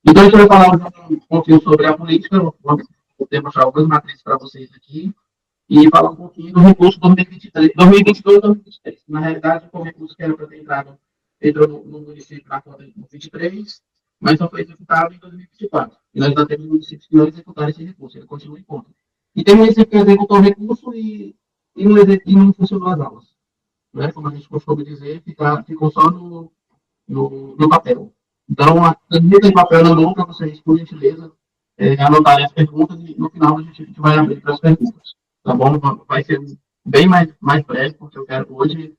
Então, a gente vai falar um pouquinho sobre a política, vou ter mostrar algumas matrizes para vocês aqui, e falar um pouquinho do recurso 2023, 2022 e 2023. Na realidade, o recurso que era para ter entrado, entrou no município na conta de 2023, mas só foi executado em 2024. E nós ainda temos municípios que não executaram esse recurso, ele continua em conta. E tem município que executou o recurso e não funcionou as aulas. Né? Como a gente costuma dizer, ficou só no papel. Então, a caneta e papel na mão para vocês, por gentileza, anotarem as perguntas e no final a gente vai abrir para as perguntas. Tá bom? Vai ser bem mais breve, porque eu quero hoje,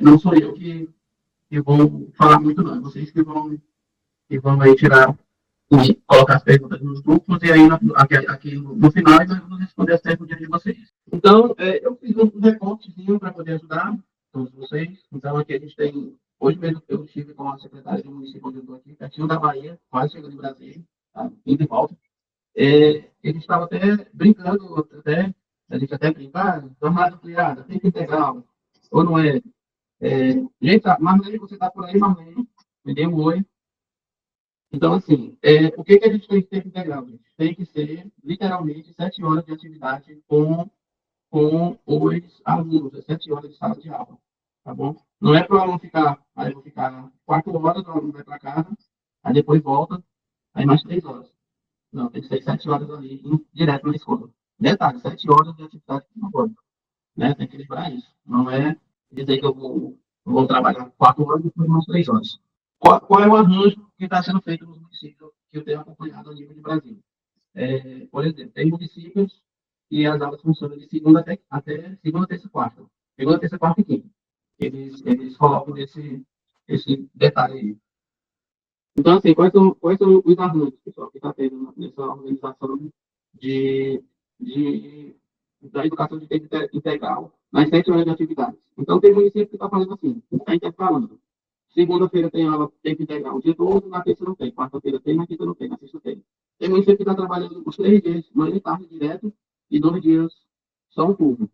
não sou eu que vou falar muito, não. Vocês que vão aí tirar e colocar as perguntas nos grupos e aí aqui no final nós vamos responder as perguntas de vocês. Então, eu fiz um recortezinho para poder ajudar todos vocês. Então, aqui a gente tem. Hoje mesmo eu estive com a secretária do município onde eu estou aqui, pertinho da Bahia, quase chegando em Brasília, tá? Indo e volta. Ele estava até brincando, a gente até brincar, jornada ampliada, tempo integral, ou não é? Gente, Marlene, você está por aí, Marlene? Me dê um oi. Então, assim, o que a gente tem que ter integral, gente? Tem que ser, literalmente, 7 horas de atividade com os alunos, 7 horas de sala de aula, tá bom? Não é para o aluno ficar, aí eu vou ficar 4 horas, o aluno vai para casa, aí depois volta, aí mais 3 horas. Não, tem que ser 7 horas ali, direto na escola. Detalhe, 7 horas de atividade pedagógica, né? Tem que lembrar isso. Não é dizer que eu vou trabalhar 4 horas e depois mais 3 horas. Qual é o arranjo que está sendo feito nos municípios que eu tenho acompanhado a nível de Brasil? Por exemplo, tem municípios que as aulas funcionam de segunda até segunda, terça e quarta. Segunda, terça, quarta e quinta. Eles colocam esse detalhe aí. Então, assim, quais são os arranjos, pessoal, que está tendo nessa organização de, de, da educação de tempo integral nas 7 horas de atividades? Então, tem município que está falando assim, está intercalando. Segunda-feira tem aula tempo integral o dia todo, na terça não tem. Quarta-feira tem, na quinta não tem, na sexta tem. Tem município que está trabalhando os 3 dias, manhã e tarde direto, e 2 dias só um turno.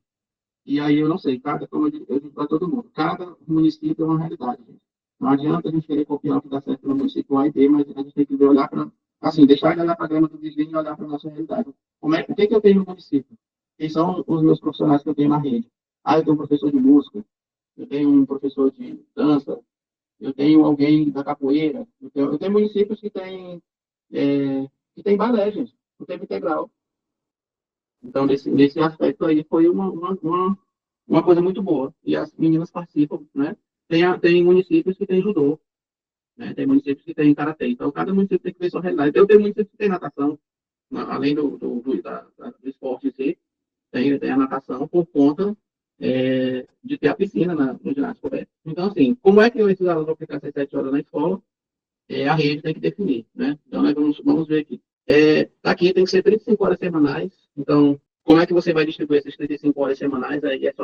E aí eu não sei, como eu digo para todo mundo, cada município é uma realidade, gente. Não adianta a gente querer copiar o que dá certo no município A e B, mas a gente tem que ver, olhar para, assim, deixar de olhar para a grama do vizinho e olhar para a nossa realidade. O que eu tenho no município? Quem são os meus profissionais que eu tenho na rede? Eu tenho um professor de música, eu tenho um professor de dança, eu tenho alguém da capoeira, eu tenho municípios que tem balé, gente, o tempo integral. Então, nesse aspecto aí, foi uma coisa muito boa. E as meninas participam, né? Tem municípios que tem judô, né? Tem municípios que tem karatê. Então, cada município tem que ver sua realidade. Eu tenho municípios que tem natação, além do esporte em si, tem a natação por conta de ter a piscina no ginásio coberto. Então, assim, como é que esses alunos vão ficar essas 7 horas na escola? A rede tem que definir, né? Então, nós vamos ver aqui. Aqui tem que ser 35 horas semanais. Então, como é que você vai distribuir essas 35 horas semanais? Aí é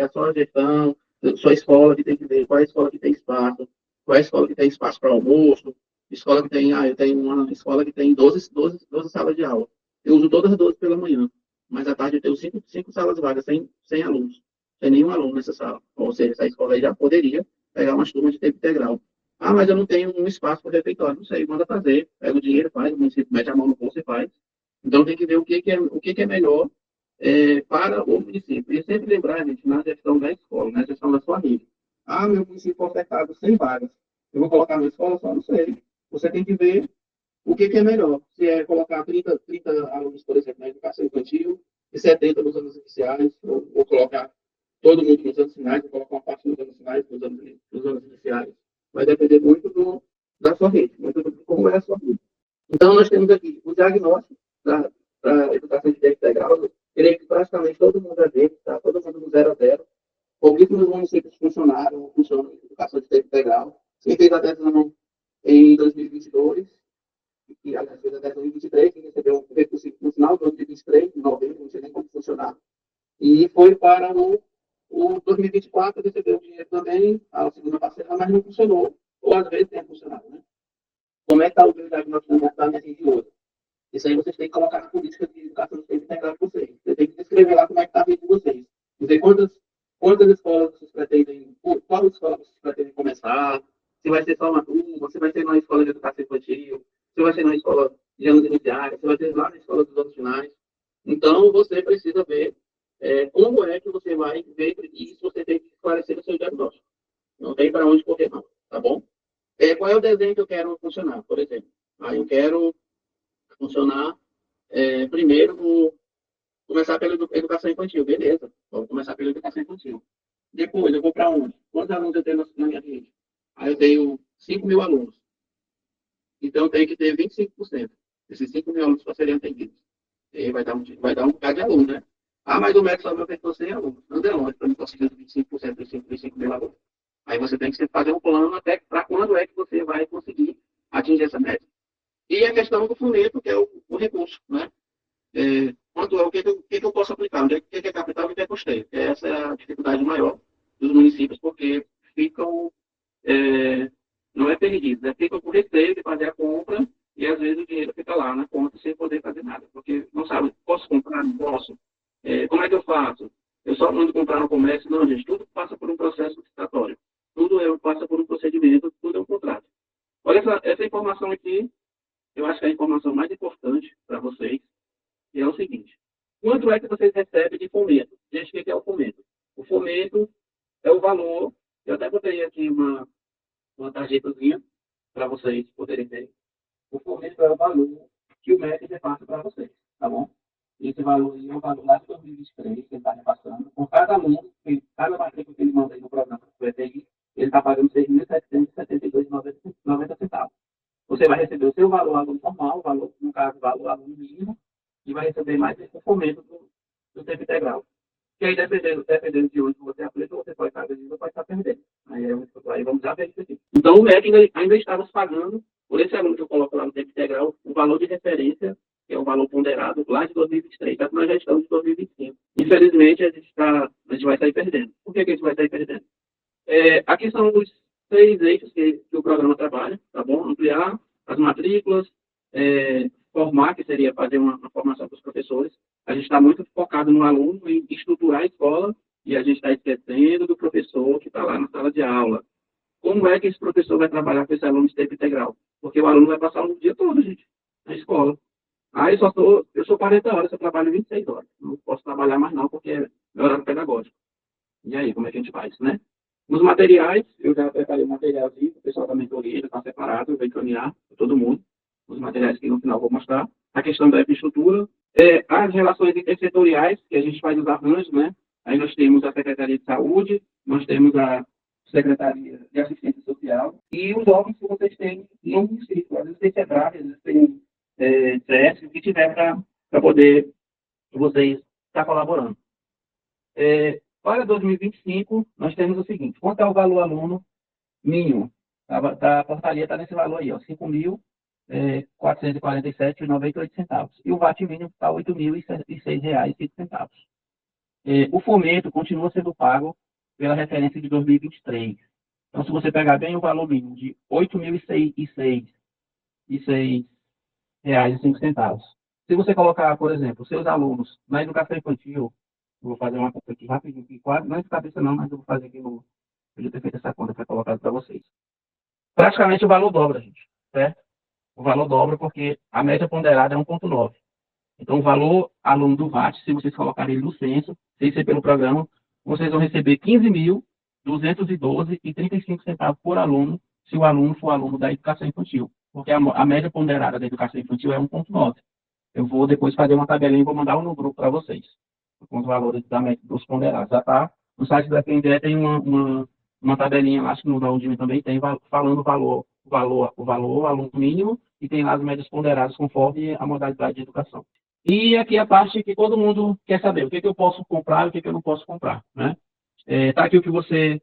só a gestão, sua escola que tem que ver qual é a escola que tem espaço, qual é a escola que tem espaço para almoço, escola que tem, eu tenho uma escola que tem 12 salas de aula. Eu uso todas as 12 pela manhã, mas à tarde eu tenho cinco salas vagas sem alunos, sem nenhum aluno nessa sala. Ou seja, essa escola aí já poderia pegar umas turmas de tempo integral. Mas eu não tenho um espaço para o refeitório. Não sei, manda fazer. Pega o dinheiro, faz, o município mete a mão no bolso e faz. Então tem que ver o que é melhor para o município. E sempre lembrar, gente, na gestão da escola, na gestão da sua rede. Meu município foi ofertado 100 vagas. Eu vou colocar na escola só? Não sei. Você tem que ver o que é melhor. Se é colocar 30 alunos, por exemplo, na educação infantil, e 70 nos anos iniciais, ou colocar todo mundo nos anos finais, ou colocar uma parte nos anos finais, nos anos iniciais. Vai depender muito da sua rede, muito de como é a sua rede. Então, nós temos aqui o diagnóstico da educação de tempo integral. Eu creio que praticamente todo mundo é verde, tá? Todo mundo do 0 a 0. Pouquíssimos municípios funcionam em educação de tempo integral. Quem fez adesão em 2022, e aliás, fez adesão em 2023, que recebeu um recurso no final de 2023, em novembro, não sei nem como funcionar. E foi para o 2024, recebeu dinheiro também, a segunda parcela, mas não funcionou. Ou às vezes tem funcionado, né? Como é que está o diagnóstico da minha rede hoje? Isso aí vocês têm que colocar na política de educação de tempo integral de vocês. Você tem que descrever lá como é que está a rede de vocês. Dizer quantas escolas vocês pretendem, qual escola vocês pretendem começar, se vai ser só uma turma, se vai ser uma escola de educação infantil, se vai ser uma escola Então, você precisa ver como é que você vai ver isso, você tem que esclarecer o seu diagnóstico. Não tem para onde correr, não, tá bom? Qual é o desenho que eu quero funcionar, por exemplo? Eu quero funcionar, primeiro, começar pela educação infantil, beleza. Vamos começar pela educação infantil. Depois, eu vou para onde? Quantos alunos eu tenho na minha rede? Aí eu tenho 5.000 alunos. Então, eu tenho que ter 25% desses 5.000 alunos para serem atendidos. E aí vai dar um bocado de aluno, né? Mas o médico só vai ter 100 alunos. Não é longe para mim conseguir 25% dos 5.000 alunos. Aí você tem que fazer um plano até para quando é que você vai conseguir atingir essa meta. E a questão do fomento, que é o recurso, né? Quanto é o que eu posso aplicar? O que é capital e o que é custeio? Essa é a dificuldade maior dos municípios, porque ficam, é, não é perdidos, ficam com receio de fazer a compra e às vezes o dinheiro fica lá na conta sem poder fazer nada, porque não sabe, posso comprar? Não posso. Como é que eu faço? Eu só mando comprar no comércio? Não, gente, tudo passa por um processo licitatório. Tudo passa por um procedimento, tudo é um contrato. Olha, essa informação aqui, eu acho que é a informação mais importante para vocês, e é o seguinte: quanto é que vocês recebem de fomento? Gente, o que é o fomento? O fomento é o valor, eu até botei aqui uma tarjetazinha para vocês poderem ver. O fomento é o valor que o MEC repassa para vocês, tá bom? Esse valor é o valor lá de 2023 que ele está repassando. Por cada aluno, cada matrícula que ele manda aí no programa do ETI, ele está pagando R$ 6.772,90. Você vai receber o seu valor aluno normal, no caso, o valor aluno mínimo, e vai receber mais esse fomento do tempo integral. Que aí, dependendo de onde você aplica, você pode estar ganhando ou pode estar perdendo. Aí vamos já ver isso aqui. Então, o MEC ainda estava pagando, por esse aluno que eu coloco lá no tempo integral, o valor de referência, que é o valor ponderado, lá de 2023, tá? Nós já estamos em 2025. Infelizmente, a gente vai sair perdendo. Por que a gente vai sair perdendo? Aqui são os 6 eixos que o programa trabalha, tá bom? Ampliar as matrículas, formar, que seria fazer uma formação para os professores. A gente está muito focado no aluno, em estruturar a escola, e a gente está esquecendo do professor que está lá na sala de aula. Como é que esse professor vai trabalhar com esse aluno de tempo integral? Porque o aluno vai passar o dia todo, gente, na escola. Eu sou 40 horas, eu trabalho 26 horas. Não posso trabalhar mais não, porque é meu horário pedagógico. E aí, como é que a gente faz, né? Nos materiais, eu já preparei um materialzinho, o pessoal da mentoria já está separado, eu vou encaminhar para todo mundo, os materiais que no final eu vou mostrar. A questão da infraestrutura, as relações intersetoriais, que a gente faz os arranjos, né? Aí nós temos a Secretaria de Saúde, nós temos a Secretaria de Assistência Social e os órgãos que vocês têm no município. Às vezes tem SEBRAE, às vezes tem CS, o que tiver para poder vocês estar colaborando. Para 2025, nós temos o seguinte: quanto é o valor aluno mínimo? A portaria está nesse valor aí, R$ 5.447,98. E o VAT mínimo está R$ 8.006,05. O fomento continua sendo pago pela referência de 2023. Então, se você pegar bem o valor mínimo de R$ 8.006,05, se você colocar, por exemplo, seus alunos na educação infantil, eu vou fazer uma conta aqui rapidinho, que quase não é de cabeça não, mas eu vou fazer aqui no. Eu já ter feito essa conta para colocar para vocês. Praticamente o valor dobra, gente, certo? O valor dobra porque a média ponderada é 1,9. Então, o valor aluno do VAT, se vocês colocarem ele no censo, sem ser pelo programa, vocês vão receber R$ 15.212,35 por aluno, se o aluno for aluno da educação infantil. Porque a média ponderada da educação infantil é 1,9. Eu vou depois fazer uma tabelinha e vou mandar no grupo para vocês, com os valores dos ponderados. Já está no site do FNDE, tem uma tabelinha lá, acho que no da Undime também tem, falando o valor aluno mínimo, e tem lá as médias ponderadas conforme a modalidade de educação. E aqui a parte que todo mundo quer saber, o que eu posso comprar e o que eu não posso comprar, né? Tá aqui o que você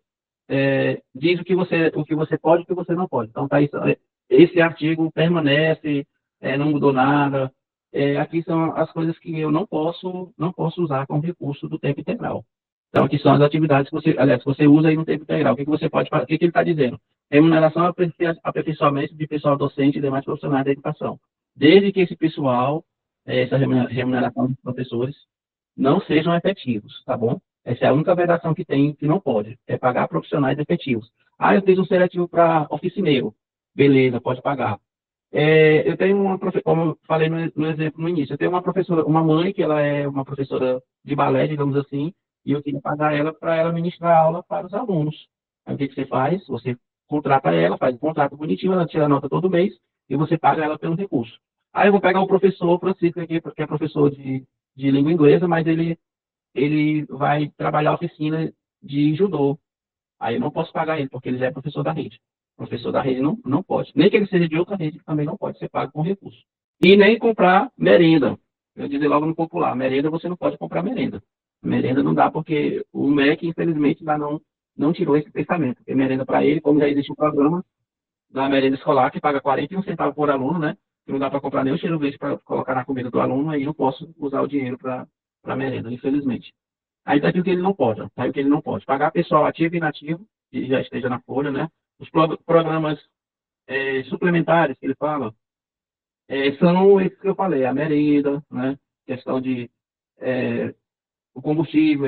diz o que você pode e o que você não pode. Então, tá isso, esse artigo permanece, não mudou nada. Aqui são as coisas que eu não posso usar como recurso do tempo integral. Então, aqui são as atividades que você usa aí no tempo integral. O que você pode fazer? O que ele está dizendo? Remuneração e aperfeiçoamento de pessoal docente e demais profissionais da educação. Desde que esse pessoal, essa remuneração dos professores, não sejam efetivos, tá bom? Essa é a única vedação que tem, que não pode, é pagar profissionais efetivos. Eu fiz um seletivo para oficineiro. Beleza, pode pagar. Eu tenho como eu falei no exemplo no início, eu tenho uma professora, uma mãe que ela é uma professora de balé, digamos assim, e eu queria pagar ela para ela ministrar aula para os alunos. Aí o que que você faz? Você contrata ela, faz um contrato bonitinho, ela tira a nota todo mês e você paga ela pelo recurso. Aí eu vou pegar o professor Francisco aqui, que é professor de língua inglesa, mas ele vai trabalhar a oficina de judô. Aí eu não posso pagar ele, porque ele já é professor da rede. Professor da rede não pode. Nem que ele seja de outra rede, também não pode ser pago com recurso. E nem comprar merenda. Eu dizer logo no popular, merenda você não pode comprar merenda. Merenda não dá, porque o MEC, infelizmente, ainda não tirou esse pensamento. Porque merenda para ele, como já existe um programa da merenda escolar, que paga 41 centavos por aluno, né? Que não dá para comprar nem o cheiro verde para colocar na comida do aluno, aí eu posso usar o dinheiro para merenda, infelizmente. Aí está aqui o que ele não pode, ó. Tá aí o que ele não pode. Pagar pessoal ativo e inativo, que já esteja na folha, né? Os programas suplementares que ele fala, são esses que eu falei, a merenda, né? Questão de é, o combustível,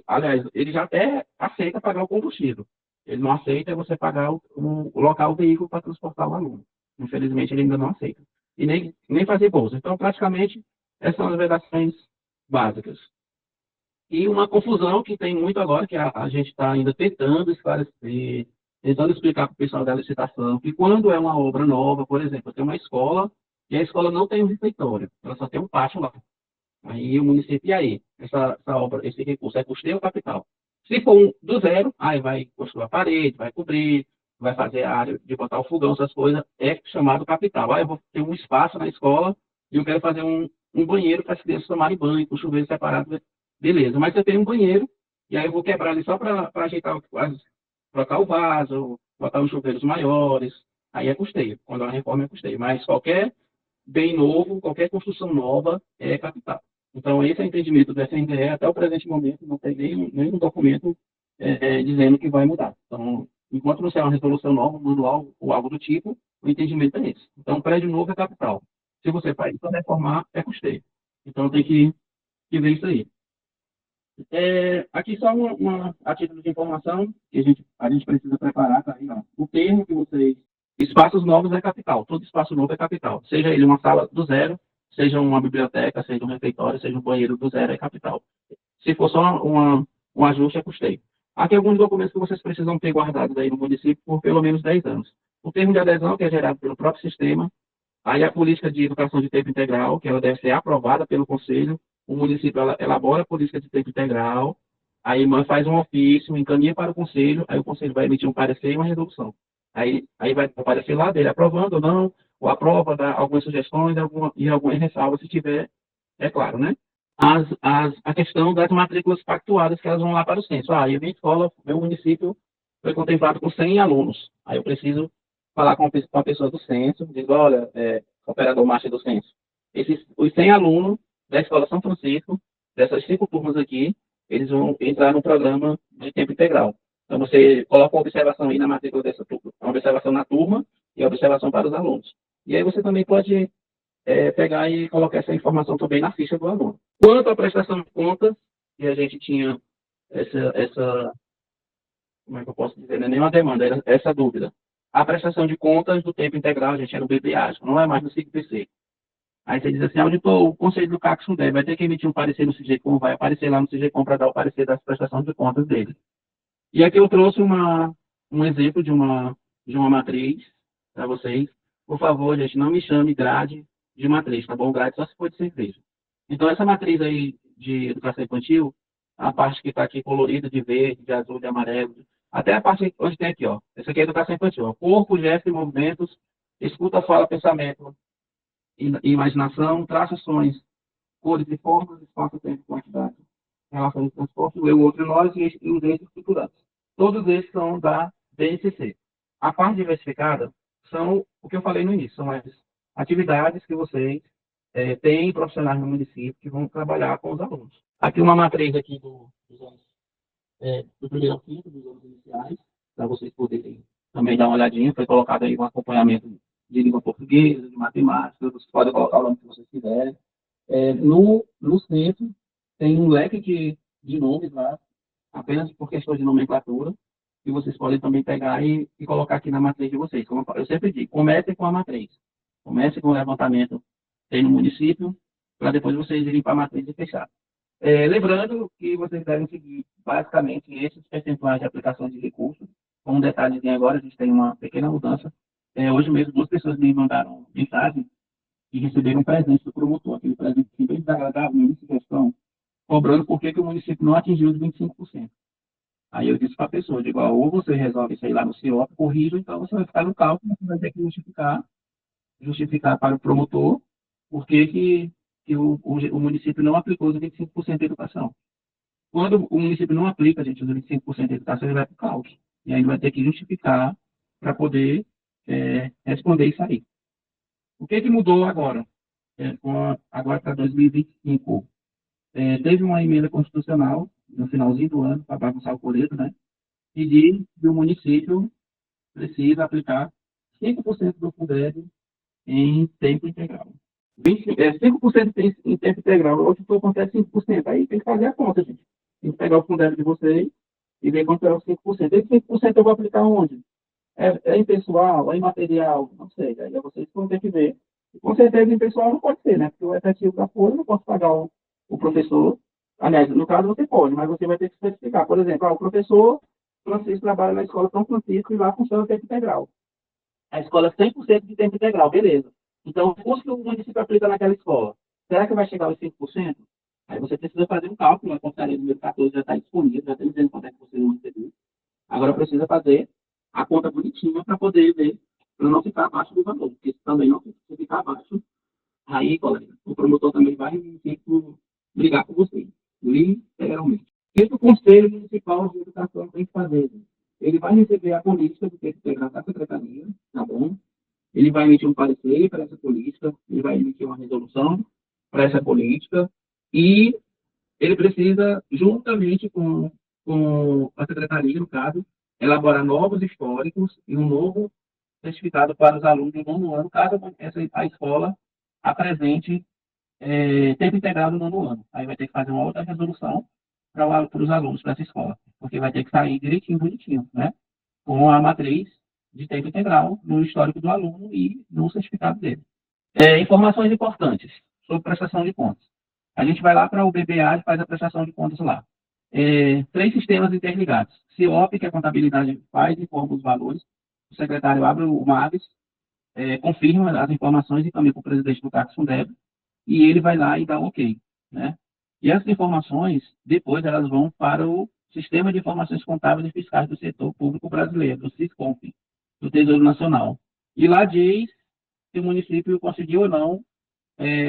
aliás, ele já até aceita pagar o combustível. Ele não aceita você pagar o local, o veículo para transportar o aluno. Infelizmente, ele ainda não aceita. E nem fazer bolsa. Então, praticamente, essas são as vedações básicas. E uma confusão que tem muito agora, que a gente está ainda tentando esclarecer, tentando explicar para o pessoal da licitação, que quando é uma obra nova, por exemplo, tem uma escola, e a escola não tem um refeitório, ela só tem um pátio lá. Aí o município, e aí? Essa obra, esse recurso é custeio ou capital? Se for do zero, aí vai construir a parede, vai cobrir, vai fazer a área de botar o fogão, essas coisas, é chamado capital. Aí eu vou ter um espaço na escola e eu quero fazer um banheiro para as crianças tomarem banho, com chuveiro separado, beleza. Mas eu tenho um banheiro, e aí eu vou quebrar ali só para ajeitar, trocar o vaso, botar uns chuveiros maiores, aí é custeio. Quando é uma reforma é custeio. Mas qualquer bem novo, qualquer construção nova é capital. Então, esse é o entendimento do FNDE. Até o presente momento, não tem nenhum documento dizendo que vai mudar. Então, enquanto não sair uma resolução nova, um manual ou algo do tipo, o entendimento é esse. Então, prédio novo é capital. Se você faz para reformar, é custeio. Então, tem que ver isso aí. Aqui só a título de informação, que a gente precisa preparar, tá aí, ó. O termo que vocês. Espaços novos é capital, todo espaço novo é capital. Seja ele uma sala do zero, seja uma biblioteca, seja um refeitório, seja um banheiro do zero, é capital. Se for só um ajuste, é custeio. Aqui alguns documentos que vocês precisam ter guardados aí no município por pelo menos 10 anos. O termo de adesão, que é gerado pelo próprio sistema, aí a política de educação de tempo integral, que ela deve ser aprovada pelo Conselho, o município elabora a política de tempo integral, a irmã faz um ofício, encaminha para o Conselho, aí o Conselho vai emitir um parecer e uma resolução. Aí vai aparecer lá dele aprovando ou não, ou aprova, dá algumas sugestões e algumas ressalvas, se tiver, é claro, né? A questão das matrículas pactuadas, que elas vão lá para o censo. Eu minha escola, meu município foi contemplado com 100 alunos. Aí eu preciso falar com a pessoa do censo, diz, olha, operador master do censo, os 100 alunos da Escola São Francisco, dessas 5 turmas aqui, eles vão entrar no programa de tempo integral. Então, você coloca uma observação aí na matrícula dessa turma, uma observação na turma e a observação para os alunos. E aí você também pode pegar e colocar essa informação também na ficha do aluno. Quanto à prestação de contas, que a gente tinha essa como é que eu posso dizer, não é nenhuma demanda, era essa dúvida. A prestação de contas do tempo integral, a gente era no BPA, não é mais no SIGPC. Aí você diz assim, auditor, o conselho do CACS não deve, vai ter que emitir um parecer no CGCOM, vai aparecer lá no CGCOM para dar o parecer das prestações de contas dele. E aqui eu trouxe um exemplo de uma matriz para vocês. Por favor, gente, não me chame grade de matriz, tá bom? Grade só se for de cerveja. Então, essa matriz aí de educação infantil, a parte que está aqui colorida de verde, de azul, de amarelo, até a parte onde tem aqui, ó. Essa aqui é educação infantil, ó. Corpo, gesto e movimentos, escuta, fala, pensamento e imaginação, traça ações, cores e formas, espaço, tempo, quantidade, relação de transporte, o eu, outro e nós e os entes estruturantes. Todos esses são da BNCC. A parte diversificada são o que eu falei no início, são as atividades que vocês têm profissionais no município que vão trabalhar com os alunos. Aqui uma matriz aqui dos anos, do primeiro ao quinto, dos anos iniciais, para vocês poderem também dar uma olhadinha. Foi colocado aí um acompanhamento de língua portuguesa, de matemática, vocês podem colocar o nome que vocês quiserem. No centro, tem um leque de nomes lá, apenas por questão de nomenclatura, que vocês podem também pegar e colocar aqui na matriz de vocês. Como eu sempre digo, comecem com a matriz. Comece com o levantamento tem no município, para depois vocês irem para a matriz e fechar. Lembrando que vocês devem seguir basicamente esses percentuais de aplicação de recursos. Com um detalhezinho agora, a gente tem uma pequena mudança. Hoje mesmo, 2 pessoas me mandaram mensagem e receberam um presente do promotor, aquele presente bem desagradável, no início de gestão, cobrando por que o município não atingiu os 25%. Aí eu disse para a pessoa, digo, ou você resolve isso aí lá no CIOP, corrija, então você vai ficar no cálculo, você vai ter que justificar para o promotor por que o município não aplicou os 25% de educação. Quando o município não aplica, gente, os 25% de educação, ele vai para o cálculo. E aí ele vai ter que justificar para poder responder isso aí. O que mudou agora? Agora para 2025, teve uma emenda constitucional no finalzinho do ano, para bagunçar o coleto, né? E diz que o município precisa aplicar 5% do Fundeb em tempo integral. 5% em tempo integral, hoje o que acontece 5%. Aí tem que fazer a conta, gente. Tem que pegar o Fundeb de vocês e ver quanto é os 5%. Esse 5% eu vou aplicar onde? É em pessoal, é em material? Não sei. Aí vocês vão ter que ver. E com certeza em pessoal não pode ser, né? Porque o efetivo da folha eu não posso pagar o professor. Aliás, no caso você pode, mas você vai ter que especificar. Por exemplo, o professor Francisco trabalha na escola São Francisco e lá funciona o tempo integral. A escola é 100% de tempo integral, beleza. Então, o custo que o município aplica naquela escola, será que vai chegar aos 5%? Aí você precisa fazer um cálculo, a portaria número 14 já está disponível, já está dizendo quanto é que você não recebeu. Agora precisa fazer a conta bonitinha para poder ver, para não ficar abaixo do valor, porque se também não ficar abaixo, aí, colega, o promotor também vai ter que brigar com você, literalmente. O que o Conselho Municipal de Educação tem que fazer? Ele vai receber a política do tempo integral da secretaria, tá bom? Ele vai emitir um parecer para essa política, ele vai emitir uma resolução para essa política e ele precisa, juntamente com a secretaria, no caso, elaborar novos históricos e um novo certificado para os alunos do nono ano, caso a escola apresente tempo integral no nono ano. Aí vai ter que fazer uma outra resolução para os alunos dessa escola, porque vai ter que sair direitinho, bonitinho, né? Com a matriz de tempo integral no histórico do aluno e no certificado dele. Informações importantes sobre prestação de contas. A gente vai lá para o BBA e faz a prestação de contas lá. 3 sistemas interligados. CIOP, que a contabilidade faz, informa os valores. O secretário abre o MAVES, confirma as informações e também para o presidente do CACS Fundeb, e ele vai lá e dá um ok, né? E essas informações, depois, elas vão para o Sistema de Informações Contábeis e Fiscais do Setor Público Brasileiro, do SISCOMP, do Tesouro Nacional. E lá diz se o município conseguiu ou não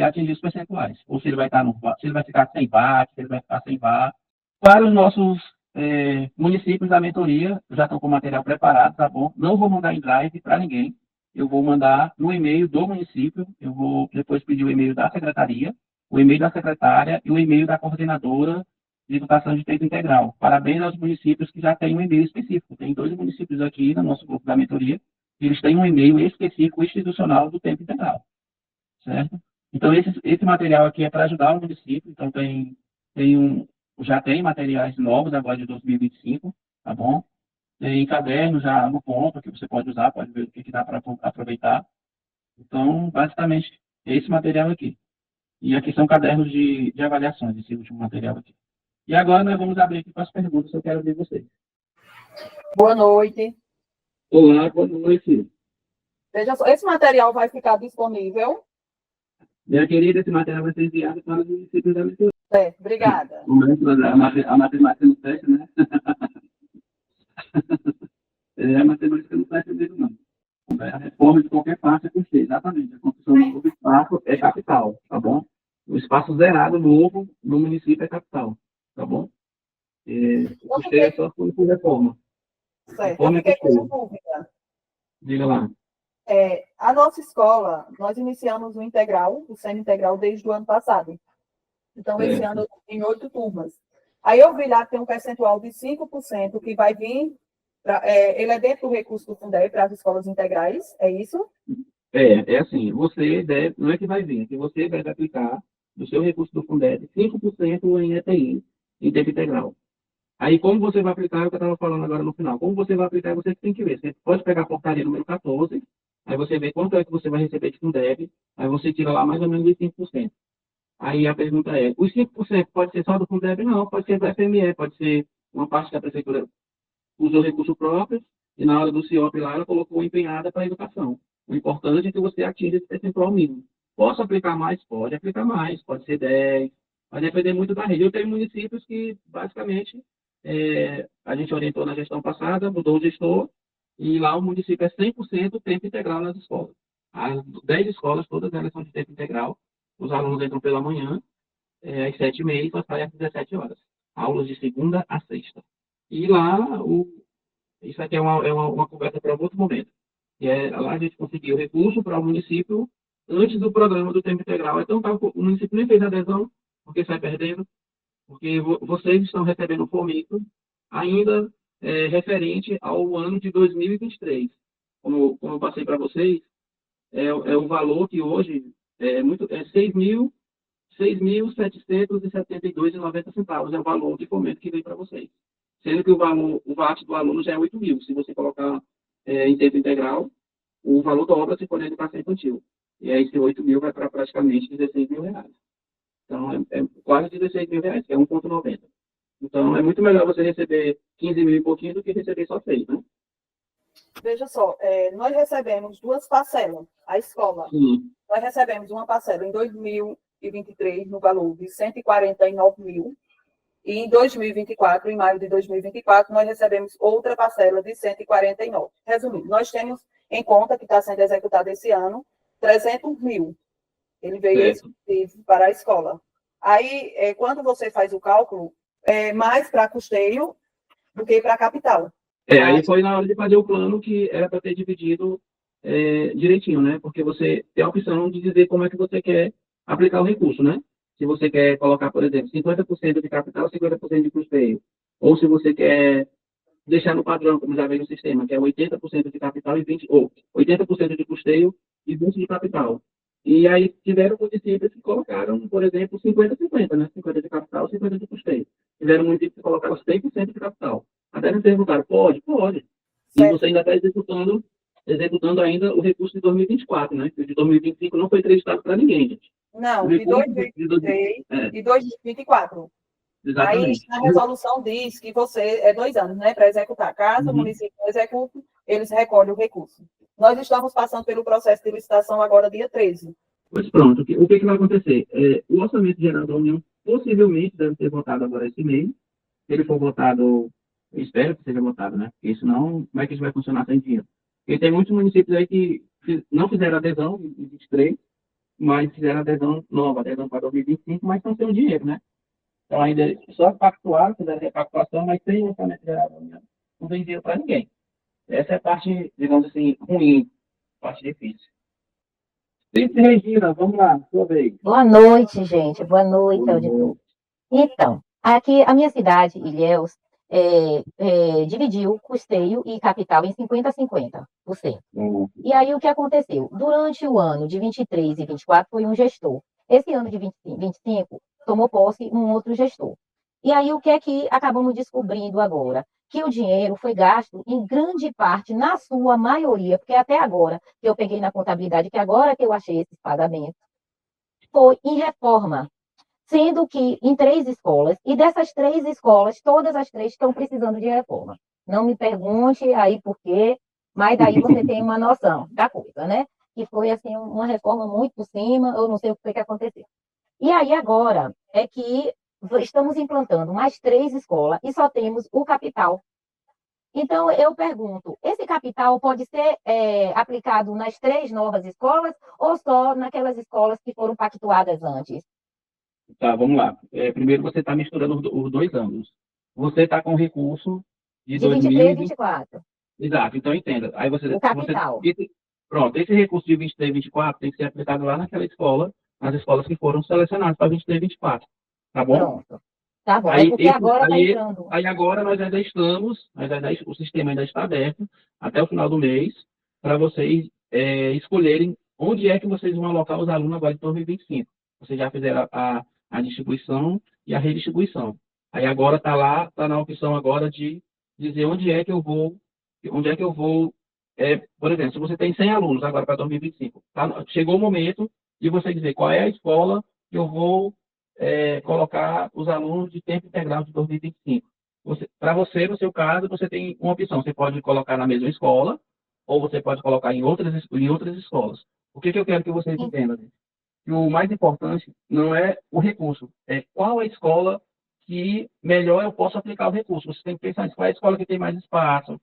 atingir os percentuais. Ou se ele vai estar se ele vai ficar sem VAT, se ele vai ficar sem VAT. Para os nossos municípios da mentoria, já estão com o material preparado, tá bom? Não vou mandar em drive para ninguém. Eu vou mandar no e-mail do município, eu vou depois pedir o e-mail da secretaria, o e-mail da secretária e o e-mail da coordenadora de educação de tempo integral. Parabéns aos municípios que já têm um e-mail específico. Tem 2 municípios aqui no nosso grupo da mentoria, que eles têm um e-mail específico institucional do tempo integral, certo? Então, esse material aqui é para ajudar o município, então já tem materiais novos agora de 2025, tá bom? Tem caderno já no ponto que você pode usar, pode ver o que dá para aproveitar. Então, basicamente, é esse material aqui. E aqui são cadernos de avaliações, esse último material aqui. E agora nós vamos abrir aqui para as perguntas que eu quero ver vocês. Boa noite. Olá, boa noite. Veja só, esse material vai ficar disponível? Minha querida, esse material vai ser enviado para os municípios da mentoria. Obrigada. A matemática não fecha, né? A matemática não fecha mesmo, não. A reforma de qualquer parte é custeio, exatamente. A construção do novo espaço é capital, tá bom? O espaço zerado novo no município é capital, tá bom? O custeio é só por reforma. Certo, eu fiquei com uma dúvida. Diga lá. A nossa escola, nós iniciamos o integral, o semi-integral, desde o ano passado. Então, esse ano, em 8 turmas. Aí eu vi lá que tem um percentual de 5% que vai vir, ele é dentro do recurso do Fundeb para as escolas integrais, é isso? É assim, você deve, não é que vai vir, é que você deve aplicar do seu recurso do Fundeb 5% em ETI, em tempo integral. Aí, como você vai aplicar, é o que eu estava falando agora no final, como você vai aplicar, você tem que ver. Você pode pegar a portaria número 14, Aí você vê quanto é que você vai receber de Fundeb, aí você tira lá mais ou menos os 5%. Aí a pergunta é, os 5% pode ser só do Fundeb? Não, pode ser do FME, pode ser uma parte que a prefeitura usou recurso próprio e na hora do CIOP lá ela colocou empenhada para a educação. O importante é que você atinja esse percentual mínimo. Posso aplicar mais? Pode aplicar mais, pode ser 10, vai depender muito da rede. Eu tenho municípios que, basicamente, a gente orientou na gestão passada, mudou o gestor, e lá o município é 100% tempo integral nas escolas. As 10 escolas, todas elas são de tempo integral. Os alunos entram pela manhã, às 7h30 e só saem às 17 horas. Aulas de segunda a sexta. E lá, isso aqui é uma conversa para outro momento. Lá a gente conseguiu recurso para o município antes do programa do tempo integral. Então, o município nem fez adesão, porque sai perdendo, porque vocês estão recebendo o fomento ainda referente ao ano de 2023. Como eu passei para vocês, o valor que hoje é 6.772,90 é o valor de fomento que vem para vocês. Sendo que o VAT do aluno já é 8.000. Se você colocar em tempo integral, o valor dobra se for na educação infantil. E aí esse 8.000 vai para praticamente 16 mil reais. Então, é quase 16 mil reais, que é 1,90. Então, é muito melhor você receber 15 mil e pouquinho do que receber só 6, né? Veja só, nós recebemos duas parcelas, a escola. Sim. Nós recebemos uma parcela em 2023 no valor de 149 mil. E em 2024, em maio de 2024, nós recebemos outra parcela de 149. Resumindo, nós temos em conta que está sendo executado esse ano 300 mil. Ele veio exclusivo para a escola. Aí, quando você faz o cálculo, é mais para custeio do que para capital. Aí foi na hora de fazer o plano que era para ter dividido direitinho, né? Porque você tem a opção de dizer como é que você quer aplicar o recurso, né? Se você quer colocar, por exemplo, 50% de capital, 50% de custeio. Ou se você quer deixar no padrão, como já veio no sistema, que é 80% de capital e 20%, ou 80% de custeio e 20% de capital. E aí tiveram municípios que colocaram, por exemplo, 50-50, né? 50% de capital, 50% de custeio. Tiveram municípios que colocaram 100% de capital. Até me perguntaram, pode? Pode. E você ainda está executando ainda o recurso de 2024, né? O de 2025 não foi acreditado para ninguém, gente. Não, de 2023 e 2024. Exatamente. Aí, a resolução diz que você é 2 anos, né, para executar. Caso o município execute, eles recolhem o recurso. Nós estamos passando pelo processo de licitação agora, dia 13. Pois pronto, o que vai acontecer? O orçamento geral da União possivelmente deve ser votado agora esse mês. Se ele for votado, eu espero que seja votado, né? Porque senão, como é que isso vai funcionar sem dinheiro? Porque tem muitos municípios aí que não fizeram adesão em 2023, mas fizeram adesão nova, adesão para 2025, mas estão sem o dinheiro, né? Então, ainda só pactuaram, fizeram repactuação, mas sem orçamento geral da União. Não tem dinheiro para ninguém. Essa é a parte, digamos assim, ruim, parte difícil. Cíntia Regina, vamos lá, sua vez. Boa noite, gente. Boa noite, auditor. Então, aqui a minha cidade, Ilhéus, dividiu custeio e capital em 50-50%. E aí o que aconteceu? Durante o ano de 23 e 24 foi um gestor. Esse ano de 25 tomou posse um outro gestor. E aí o que é que acabamos descobrindo agora? Que o dinheiro foi gasto em grande parte, na sua maioria, porque até agora que eu peguei na contabilidade, que agora que eu achei esses pagamentos, foi em reforma, sendo que em 3 escolas, e dessas 3 escolas, todas as 3 estão precisando de reforma. Não me pergunte aí por quê, mas daí você tem uma noção da coisa, né? Que foi, assim, uma reforma muito por cima, eu não sei o que foi que aconteceu. E aí agora é que estamos implantando mais 3 escolas e só temos o capital. Então, eu pergunto, esse capital pode ser aplicado nas 3 novas escolas ou só naquelas escolas que foram pactuadas antes? Tá, vamos lá. Primeiro, você está misturando os 2 anos. Você está com recurso de 23 e 24. Exato, então entenda. Aí O capital. Pronto, esse recurso de 23 e 24 tem que ser aplicado lá naquela escola, nas escolas que foram selecionadas para 23 e 24. Tá bom? Pronto. Tá bom, Aí, porque agora está entrando. Aí agora nós ainda estamos, o sistema ainda está aberto até o final do mês para vocês escolherem onde é que vocês vão alocar os alunos agora em 2025. Vocês já fizeram a distribuição e a redistribuição. Aí agora está lá, está na opção agora de dizer onde é que eu vou por exemplo, se você tem 100 alunos agora para 2025, chegou o momento de você dizer qual é a escola que eu vou colocar os alunos de tempo integral de 2025. Para você, no seu caso, você tem uma opção. Você pode colocar na mesma escola, ou você pode colocar em outras escolas. O que eu quero que vocês entendam? Que o mais importante não é o recurso, é qual a escola que melhor eu posso aplicar o recurso. Você tem que pensar qual é a escola que tem mais espaço.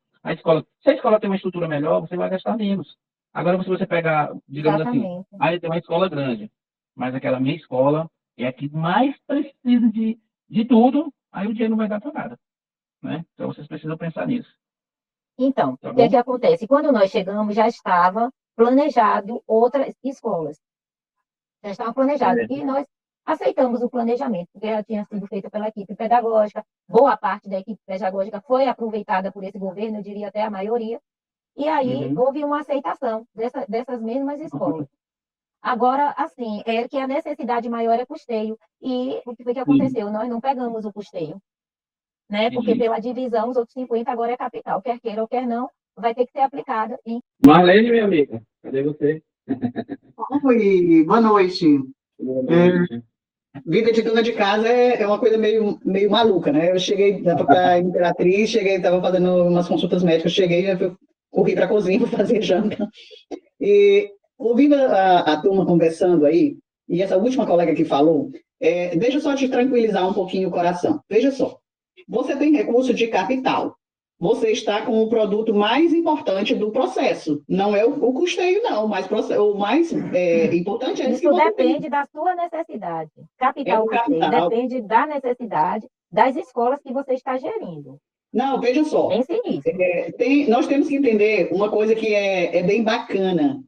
Se a escola tem uma estrutura melhor, você vai gastar menos. Agora, se você pegar, digamos assim, Exatamente. aí tem uma escola grande, mas aquela minha escola é a que mais precisa de tudo, aí o dinheiro não vai dar para nada. Né? Então, vocês precisam pensar nisso. Então, Tá o que é bom? que acontece? Quando nós chegamos, já estava planejado outras escolas. Já estava planejado. É. E nós aceitamos o planejamento, porque já tinha sido feito pela equipe pedagógica. Boa parte da equipe pedagógica foi aproveitada por esse governo, eu diria até a maioria. E aí Uhum. houve uma aceitação dessas mesmas escolas. Agora, assim, é que a necessidade maior é custeio. E o que foi que aconteceu? Nós não pegamos o custeio, né? Porque Entendi. pela divisão, os outros 50 agora é capital. Quer queira ou quer não, vai ter que ser aplicada em. Marlene, minha amiga, cadê você? Oi, boa noite. Boa noite. Vida de dona de casa é uma coisa meio maluca, né? Eu cheguei para Imperatriz, estava fazendo umas consultas médicas, cheguei, corri para a cozinha para fazer janta. E ouvindo a turma conversando aí, e essa última colega que falou, deixa eu só te tranquilizar um pouquinho o coração. Veja só, você tem recurso de capital. Você está com o produto mais importante do processo. Não é o custeio, não, mas o mais importante é isso que Isso você depende tem. da sua necessidade. É Capital o custeio capital. depende da necessidade das escolas que você está gerindo. Não, veja só. Pense nisso. Nós temos que entender uma coisa que é bem bacana,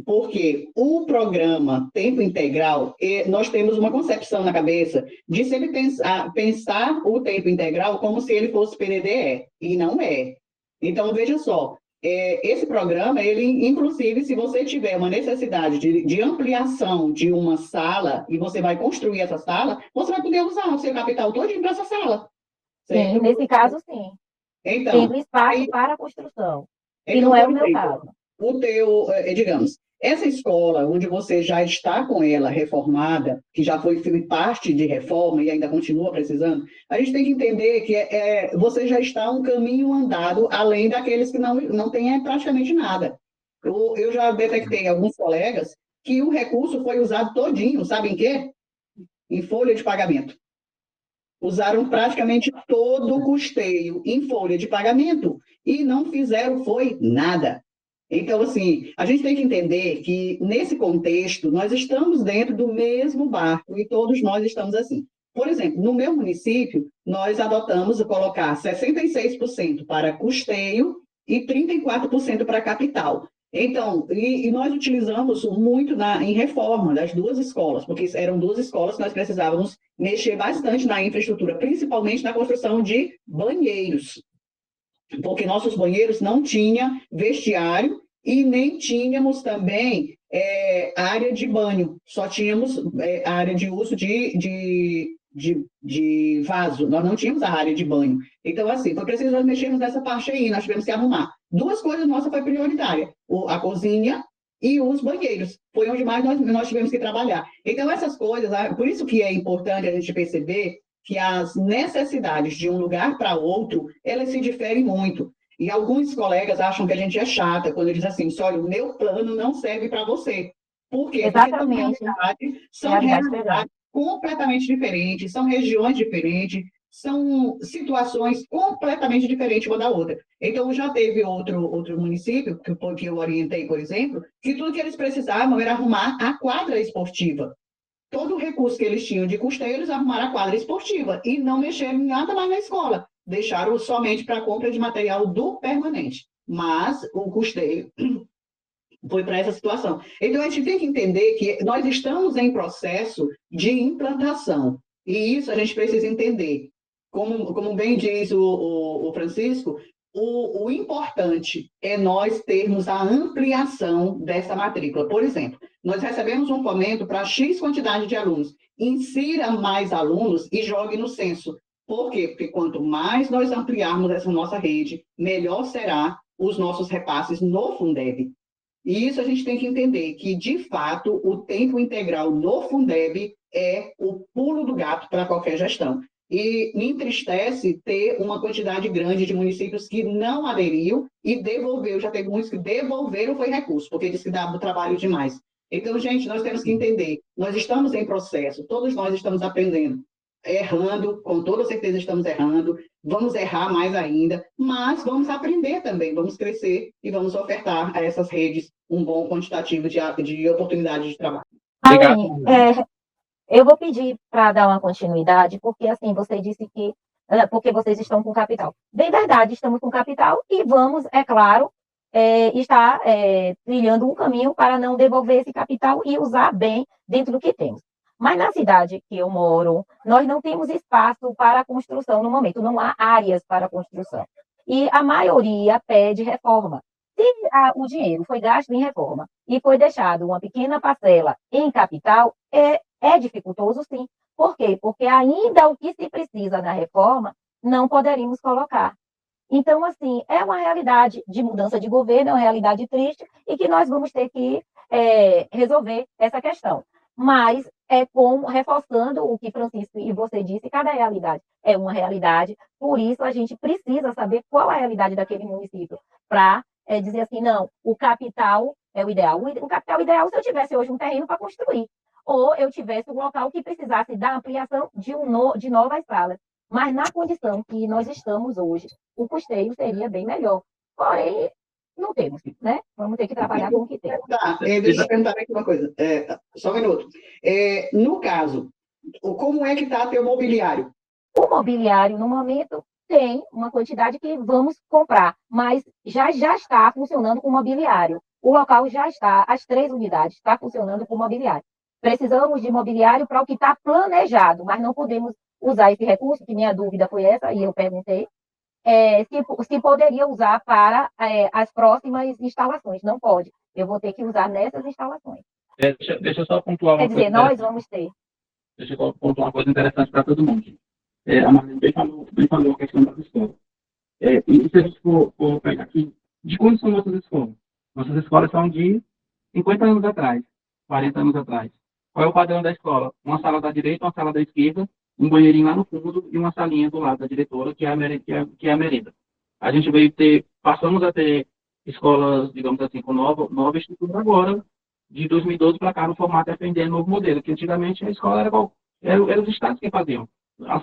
porque o programa Tempo Integral, nós temos uma concepção na cabeça de sempre pensar o tempo integral como se ele fosse PDDE, e não é. Então, veja só, esse programa, ele, inclusive, se você tiver uma necessidade de ampliação de uma sala, e você vai construir essa sala, você vai poder usar o seu capital todo para essa sala. Sim, Certo? nesse caso, sim. Então, Tendo espaço aí, para a construção. Que então, não é por o meu exemplo, caso. o teu, digamos, essa escola onde você já está com ela reformada, que já foi parte de reforma e ainda continua precisando, a gente tem que entender que você já está um caminho andado além daqueles que não têm praticamente nada. Eu já detectei alguns colegas que o recurso foi usado todinho, sabe em quê? Em folha de pagamento. Usaram praticamente todo o custeio em folha de pagamento e não fizeram foi nada. Então, assim, a gente tem que entender que, nesse contexto, nós estamos dentro do mesmo barco e todos nós estamos assim. Por exemplo, no meu município, nós adotamos colocar 66% para custeio e 34% para capital. Então, e nós utilizamos muito em reforma das duas escolas, porque eram duas escolas que nós precisávamos mexer bastante na infraestrutura, principalmente na construção de banheiros, porque nossos banheiros não tinham vestiário e nem tínhamos também área de banho, só tínhamos área de uso de vaso, nós não tínhamos a área de banho. Então, assim, foi preciso nós mexermos nessa parte aí, nós tivemos que arrumar. Duas coisas nossas foi prioritária, a cozinha e os banheiros, foi onde mais nós tivemos que trabalhar. Então, essas coisas, por isso que é importante a gente perceber que as necessidades de um lugar para outro, elas se diferem muito. E alguns colegas acham que a gente é chata quando eles dizem assim, olha, o meu plano não serve para você. Por quê? Exatamente. Porque são realidades completamente diferentes, são regiões diferentes, são situações completamente diferentes uma da outra. Então, já teve outro município, que eu orientei, por exemplo, que tudo que eles precisavam era arrumar a quadra esportiva. Todo o recurso que eles tinham de custeio, eles arrumaram a quadra esportiva e não mexeram em nada mais na escola. Deixaram somente para a compra de material do permanente. Mas o custeio foi para essa situação. Então, a gente tem que entender que nós estamos em processo de implantação. E isso a gente precisa entender. Como bem diz o Francisco, o importante é nós termos a ampliação dessa matrícula. Por exemplo, nós recebemos um fomento para X quantidade de alunos. Insira mais alunos e jogue no censo. Por quê? Porque quanto mais nós ampliarmos essa nossa rede, melhor será os nossos repasses no Fundeb. E isso a gente tem que entender, que, de fato, o tempo integral no Fundeb é o pulo do gato para qualquer gestão. E me entristece ter uma quantidade grande de municípios que não aderiu e devolveu. Já teve muitos que devolveram foi recurso, porque disse que dava trabalho demais. Então, gente, nós temos que entender, nós estamos em processo, todos nós estamos aprendendo, errando, com toda certeza estamos errando, vamos errar mais ainda, mas vamos aprender também, vamos crescer e vamos ofertar a essas redes um bom quantitativo de oportunidades de trabalho. Obrigado. Aline, eu vou pedir para dar uma continuidade, porque assim, você disse que porque vocês estão com capital. Bem verdade, estamos com capital e vamos, é claro, estar trilhando um caminho para não devolver esse capital e usar bem dentro do que temos. Mas na cidade que eu moro, nós não temos espaço para construção no momento, não há áreas para construção. E a maioria pede reforma. Se o dinheiro foi gasto em reforma e foi deixado uma pequena parcela em capital, é dificultoso, sim. Por quê? Porque ainda o que se precisa na reforma não poderíamos colocar. Então, assim, é uma realidade de mudança de governo, é uma realidade triste e que nós vamos ter que resolver essa questão. Mas reforçando o que Francisco e você disse, cada realidade é uma realidade, por isso a gente precisa saber qual é a realidade daquele município para dizer assim, não, o capital é o ideal. O capital ideal se eu tivesse hoje um terreno para construir, ou eu tivesse um local que precisasse da ampliação de novas salas. Mas na condição que nós estamos hoje, o custeio seria bem melhor. Porém, não temos, né? Vamos ter que trabalhar com o que temos. Tá, deixa eu perguntar aqui uma coisa, só um minuto. No caso, como é que está teu mobiliário? O mobiliário, no momento, tem uma quantidade que vamos comprar, mas já está funcionando com mobiliário. O local já está, as 3 unidades, está funcionando com mobiliário. Precisamos de mobiliário para o que está planejado, mas não podemos usar esse recurso, que minha dúvida foi essa, e eu perguntei, se poderia usar para as próximas instalações. Não pode. Eu vou ter que usar nessas instalações. Deixa eu só pontuar uma Quer dizer, coisa. nós vamos ter. Deixa eu pontuar uma coisa interessante para todo mundo. A Marlene bem falou a questão das escolas. E se a gente for pegar aqui, de quando são nossas escolas? Nossas escolas são de 50 anos atrás, 40 anos atrás. Qual é o padrão da escola? Uma sala da direita, uma sala da esquerda, um banheirinho lá no fundo e uma salinha do lado da diretora, que é a merenda. A gente passamos a ter escolas, digamos assim, com nova estrutura agora, de 2012 para cá, no formato FNDE, novo modelo, que antigamente a escola era os estados que faziam,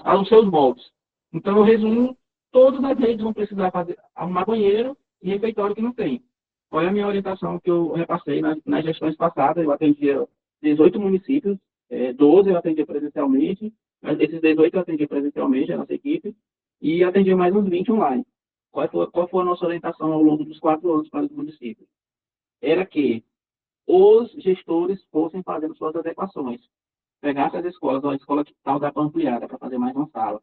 aos seus moldes. Então, eu resumo, todas as redes vão precisar arrumar banheiro e refeitório que não tem. Qual é a minha orientação que eu repassei nas gestões passadas? Eu atendia 18 municípios, 12 eu atendia presencialmente, esses 18 eu atendia presencialmente, a nossa equipe, e atendia mais uns 20 online. Qual foi a nossa orientação ao longo dos 4 anos para os municípios? Era que os gestores fossem fazendo suas adequações. Pegasse as escolas, a escola que tal dá para ampliar, dá para fazer mais uma sala.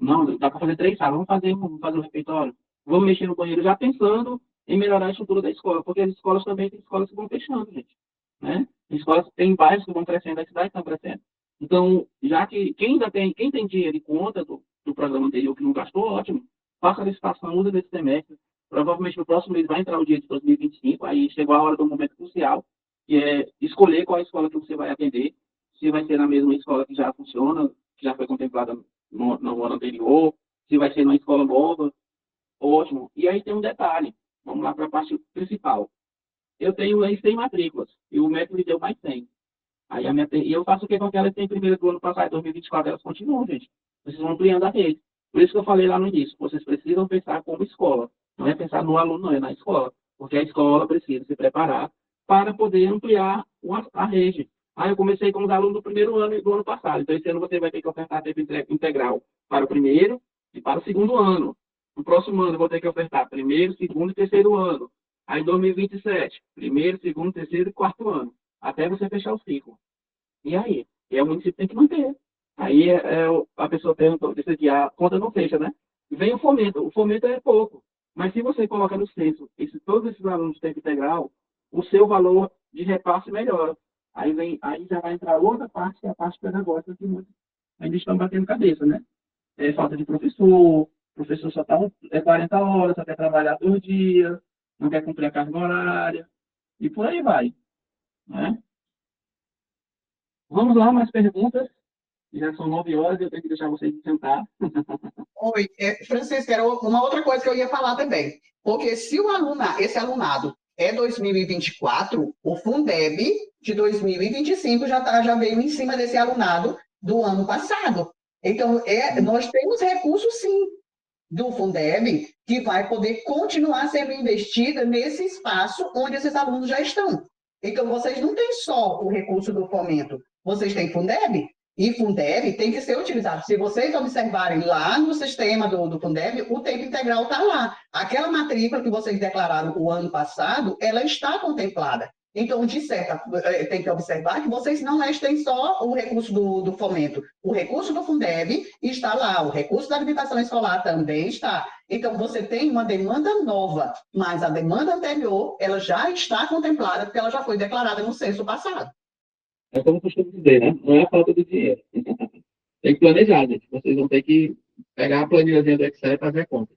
Não, dá para fazer 3 salas, vamos fazer um refeitório. Vamos mexer no banheiro já pensando em melhorar a estrutura da escola, porque as escolas também tem escolas que vão fechando, gente. Né? Escolas, tem bairros que vão crescendo, as cidades estão crescendo. Então, já que quem tem dinheiro e conta do programa anterior que não gastou, ótimo, faça a licitação, usa desse semestre. Provavelmente no próximo mês vai entrar o dia de 2025, aí chegou a hora do momento crucial, que é escolher qual escola que você vai atender, se vai ser na mesma escola que já funciona, que já foi contemplada no ano anterior, se vai ser numa escola nova, ótimo. E aí tem um detalhe, vamos lá para a parte principal. Eu tenho 100 matrículas, e o método me deu mais 100. Aí e eu faço o que com aquelas que tem primeiro do ano passado, 2024, elas continuam, gente. Vocês vão ampliando a rede. Por isso que eu falei lá no início, vocês precisam pensar como escola. Não é pensar no aluno, não, é na escola. Porque a escola precisa se preparar para poder ampliar a rede. Aí eu comecei com os alunos do primeiro ano e do ano passado. Então, esse ano você vai ter que ofertar tempo integral para o primeiro e para o segundo ano. No próximo ano, eu vou ter que ofertar primeiro, segundo e terceiro ano. Aí, em 2027, primeiro, segundo, terceiro e quarto ano. Até você fechar o ciclo. E aí? O município tem que manter. Aí a pessoa perguntou, disse aqui, a conta não fecha, né? Vem o fomento é pouco. Mas se você coloca no censo todos esses alunos de tempo integral, o seu valor de repasse melhora. Aí já vai entrar outra parte, que é a parte pedagógica, que muitos ainda estão batendo cabeça, né? Falta de professor, o professor só está 40 horas, só quer trabalhar 2 dias, não quer cumprir a carga horária, e por aí vai, né? Vamos lá, mais perguntas? Já são 9 horas e eu tenho que deixar vocês sentar. Oi, Francisca, era uma outra coisa que eu ia falar também. Porque se esse alunado é 2024, o Fundeb de 2025 já veio em cima desse alunado do ano passado. Então, nós temos recursos, sim, do Fundeb que vai poder continuar sendo investida nesse espaço onde esses alunos já estão. Então, vocês não têm só o recurso do fomento, vocês têm Fundeb, e Fundeb tem que ser utilizado. Se vocês observarem lá no sistema do Fundeb, o tempo integral está lá. Aquela matrícula que vocês declararam o ano passado, ela está contemplada. Então, de certa, tem que observar que vocês não têm só o recurso do fomento. O recurso do Fundeb está lá, o recurso da habilitação escolar também está. Então, você tem uma demanda nova, mas a demanda anterior, ela já está contemplada, porque ela já foi declarada no censo passado. É como eu costumo dizer, né? Não é a falta de dinheiro. Tem que planejar, gente. Vocês vão ter que pegar a planilhazinha do Excel e fazer a conta.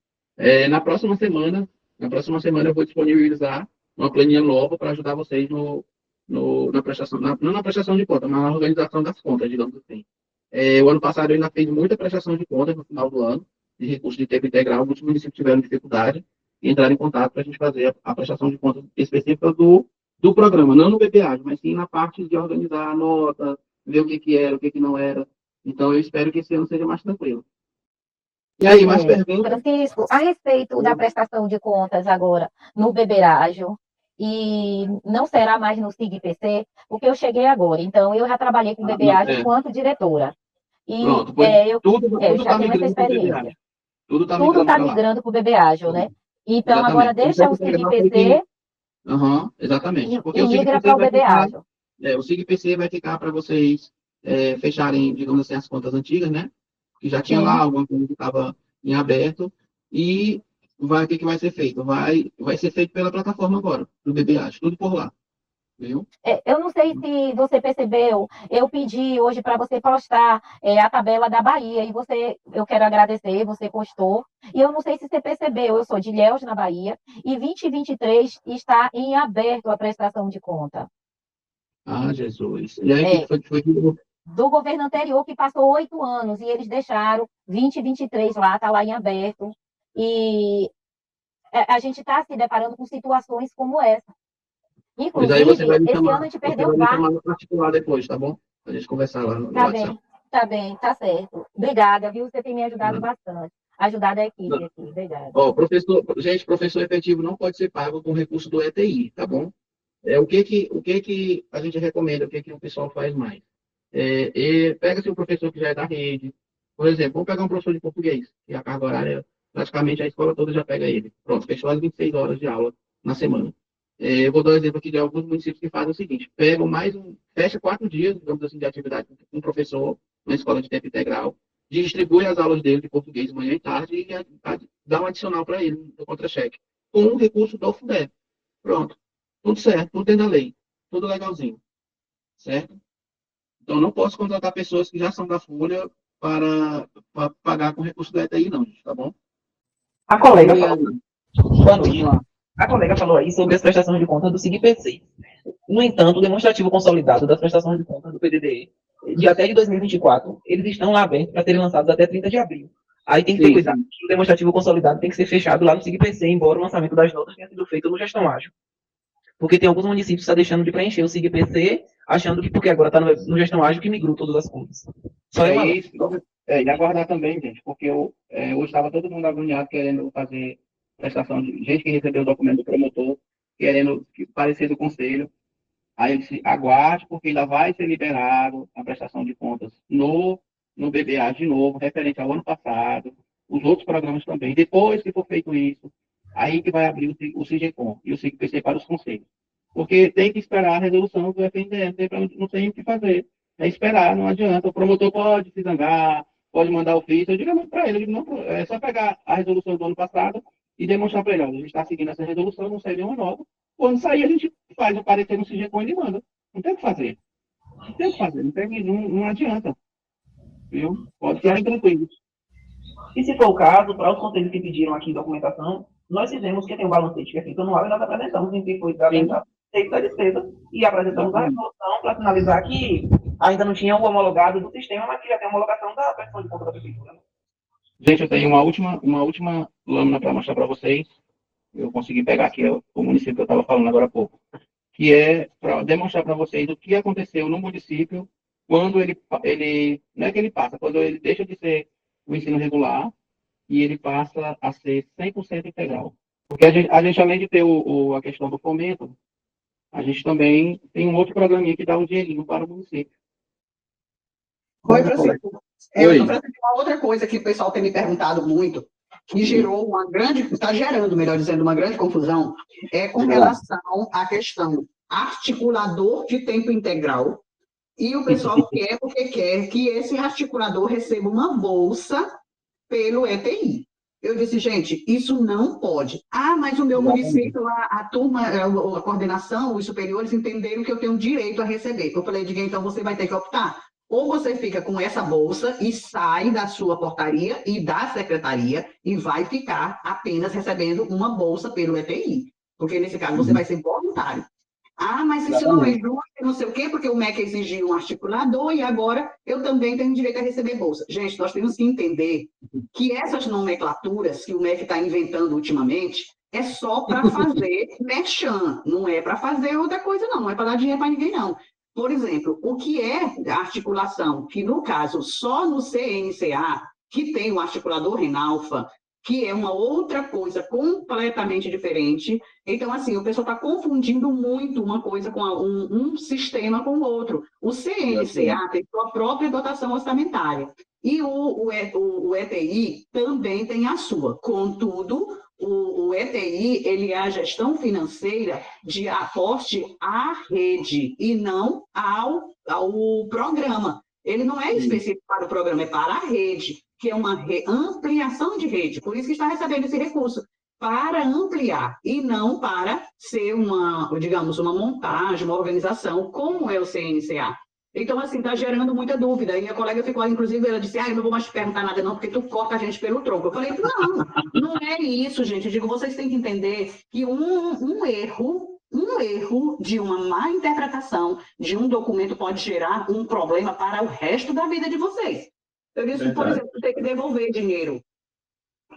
Na próxima semana eu vou disponibilizar uma planilha nova para ajudar vocês na prestação, não na prestação de conta, mas na organização das contas, digamos assim. O ano passado eu ainda fiz muita prestação de contas no final do ano, de recurso de tempo integral. Muitos municípios tiveram dificuldade e entraram em contato para a gente fazer a prestação de contas específica do programa, não no BPA, mas sim na parte de organizar a nota, ver o que era, o que não era. Então, eu espero que esse ano seja mais tranquilo. E aí, mais perguntas? Francisco, a respeito da prestação de contas agora no Beberágio, e não será mais no SIG-PC, porque eu cheguei agora. Então, eu já trabalhei com o Beberágio enquanto diretora. E Pronto, tudo já está tenho essa migrando para o experiência. BPA. Tudo está migrando para o Beberágio, né? Então, Exatamente. agora deixa o SIG-PC exatamente. Porque e migra para o Beberágio. O SIG-PC vai ficar para vocês fecharem, digamos assim, as contas antigas, né? Que já tinha lá alguma coisa que estava em aberto, e o que vai ser feito? Vai ser feito pela plataforma agora, do BBA, tudo por lá. Viu? Eu não sei se você percebeu, eu pedi hoje para você postar a tabela da Bahia, e eu quero agradecer, você postou, e eu não sei se você percebeu, eu sou de Ilhéus, na Bahia, e 2023 está em aberto a prestação de conta. Ah, Jesus. E aí, o que foi que do governo anterior, que passou 8 anos, e eles deixaram 2023 lá, está lá em aberto, e a gente está se deparando com situações como essa. Inclusive, esse ano a gente perdeu vários. Você particular depois, tá bom? A gente conversar lá no WhatsApp. Tá bem, tá certo. Obrigada, viu? Você tem me ajudado bastante. Ajudado a equipe aqui, obrigada. Professor efetivo não pode ser pago com recurso do ETI, tá bom? O que a gente recomenda, o que o pessoal faz mais? Pega-se um professor que já é da rede, por exemplo, vamos pegar um professor de português, que a carga horária, praticamente a escola toda já pega ele. Pronto, fechou as 26 horas de aula na semana. Eu vou dar um exemplo aqui de alguns municípios que fazem o seguinte: pegam fecha 4 dias, digamos assim, de atividade com um professor, na escola de tempo integral, distribui as aulas dele de português manhã e tarde e dá um adicional para ele no contra-cheque, com um recurso do Fundeb. Pronto, tudo certo, tudo dentro da lei, tudo legalzinho, certo? Então, não posso contratar pessoas que já são da Folha para pagar com recurso da ETI, não, tá bom? A colega falou aí sobre as prestações de conta do SIG-PC. No entanto, o demonstrativo consolidado das prestações de conta do PDDE, de até de 2024, eles estão lá abertos para serem lançados até 30 de abril. Aí tem que ter cuidado, que o demonstrativo consolidado tem que ser fechado lá no SIG-PC, embora o lançamento das notas tenha sido feito no Gestão Ágil. Porque tem alguns municípios que estão deixando de preencher o SIG-PC, achando que porque agora está no Gestão Ágil que migrou todas as contas. E aguardar também, gente, porque hoje estava todo mundo agoniado querendo fazer prestação de gente que recebeu o documento do promotor, querendo parecer do conselho. Aí ele disse: aguarde, porque ainda vai ser liberado a prestação de contas no BBA de novo, referente ao ano passado, os outros programas também. Depois que for feito isso, aí que vai abrir o SIGECOM e o SIG-PC para os conselhos. Porque tem que esperar a resolução do FNDE, não tem o que fazer. É esperar, não adianta. O promotor pode se zangar, pode mandar ofício. Eu digo para ele, não, é só pegar a resolução do ano passado e demonstrar para ele: a gente está seguindo essa resolução, não sai nenhuma nova. Quando sair, a gente faz o parecer no SIGECOM e manda. Não tem o que fazer. Não adianta. Viu? Pode ficar tranquilo. E se for o caso, para os conselhos que pediram aqui documentação, nós fizemos que tem um balancete que é feito anual e nós apresentamos em que foi apresentado o da despesa e apresentamos a resolução para sinalizar que ainda não tinha o homologado do sistema, mas que já tem a homologação da prestação de conta da prefeitura. Gente, eu tenho uma última lâmina para mostrar para vocês. Eu consegui pegar aqui o município que eu estava falando agora há pouco, que é para demonstrar para vocês o que aconteceu no município quando ele não é que ele passa, quando ele deixa de ser o ensino regular e ele passa a ser 100% integral. Porque a gente, além de ter a questão do fomento, a gente também tem um outro programinha que dá um dinheirinho para o município. Oi, Francisco. Oi. Uma outra coisa que o pessoal tem me perguntado muito, que gerou está gerando, melhor dizendo, uma grande confusão, é com relação à questão articulador de tempo integral. E o pessoal quer, porque quer que esse articulador receba uma bolsa pelo ETI. Eu disse, gente, isso não pode. Ah, mas o meu município, a turma, a coordenação, os superiores entenderam que eu tenho direito a receber. Eu falei, diga, então você vai ter que optar. Ou você fica com essa bolsa e sai da sua portaria e da secretaria e vai ficar apenas recebendo uma bolsa pelo ETI. Porque nesse caso você vai ser voluntário. Ah, mas isso não é justo, não sei o quê, porque o MEC exigiu um articulador e agora eu também tenho direito a receber bolsa. Gente, nós temos que entender que essas nomenclaturas que o MEC está inventando ultimamente é só para fazer merchan, não é para fazer outra coisa, não é para dar dinheiro para ninguém, não. Por exemplo, o que é articulação, que no caso, só no CNCA, que tem o articulador Renalfa, que é uma outra coisa completamente diferente. Então, assim, o pessoal está confundindo muito uma coisa com um sistema com o outro. O CNCA tem sua própria dotação orçamentária. E o ETI também tem a sua. Contudo, o ETI, ele é a gestão financeira de aporte à rede e não ao programa. Ele não é específico para o programa, é para a rede, que é uma ampliação de rede. Por isso que está recebendo esse recurso, para ampliar, e não para ser digamos, uma montagem, uma organização, como é o CNCA. Então, assim, está gerando muita dúvida. E minha colega ficou, inclusive, ela disse, eu não vou mais te perguntar nada não, porque tu corta a gente pelo tronco. Eu falei, não é isso, gente. Eu digo, vocês têm que entender que um erro de uma má interpretação de um documento pode gerar um problema para o resto da vida de vocês. Eu disse, por exemplo, tem que devolver dinheiro.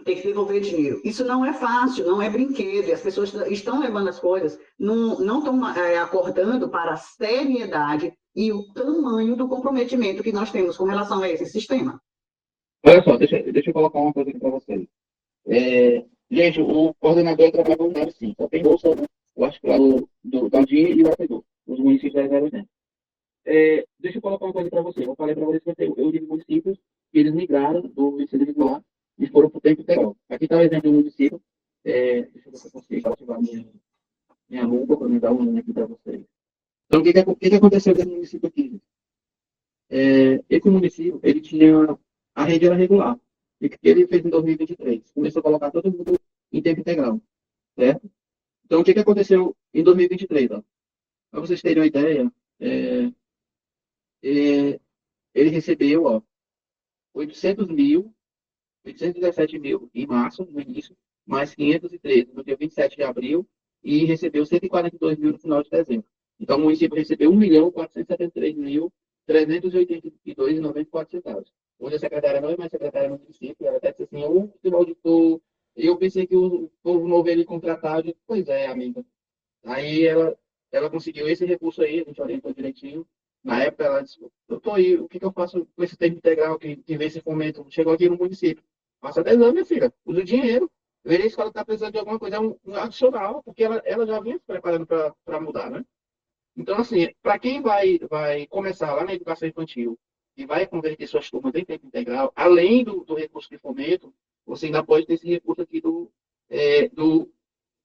Tem que devolver dinheiro. Isso não é fácil, não é brinquedo. E as pessoas estão levando as coisas, não estão acordando para a seriedade e o tamanho do comprometimento que nós temos com relação a esse sistema. Olha só, deixa eu colocar uma coisa aqui para vocês. Gente, o coordenador é trabalho voluntário, sim. Só tem bolsa, o articulador do Taldinho e o apoiador. Os municípios da 080. Deixa eu colocar uma coisa para vocês. Eu falei para vocês que eu digo municípios que eles migraram do ensino regular e foram para o tempo integral. Aqui está o exemplo de um município. Deixa eu ver se eu consigo ativar minha lupa para me dar um nome aqui para vocês. Então, o que aconteceu nesse município aqui? Esse município, ele tinha... A rede era regular. E o que ele fez em 2023? Começou a colocar todo mundo em tempo integral. Certo? Então, o que aconteceu em 2023? Para vocês terem uma ideia, ele recebeu 817 mil em março, no início, mais 513 no dia 27 de abril, e recebeu 142 mil no final de dezembro. Então, o município recebeu 1.473.382,94 centavos. Hoje a secretária não é mais secretária no município, ela até disse assim, eu pensei que o povo novo ele contratado, eu disse, pois é, amiga. Aí ela conseguiu esse recurso aí, a gente orientou direitinho. Na época ela disse, doutor, aí, o que eu faço com esse tempo integral que vê esse fomento? Chegou aqui no município. Passa 10 anos, minha filha, usa o dinheiro. Verei se ela está precisando de alguma coisa, um adicional, porque ela já vinha se preparando para mudar, né? Então, assim, para quem vai começar lá na educação infantil e vai converter suas turmas em tempo integral, além do recurso de fomento, você ainda pode ter esse recurso aqui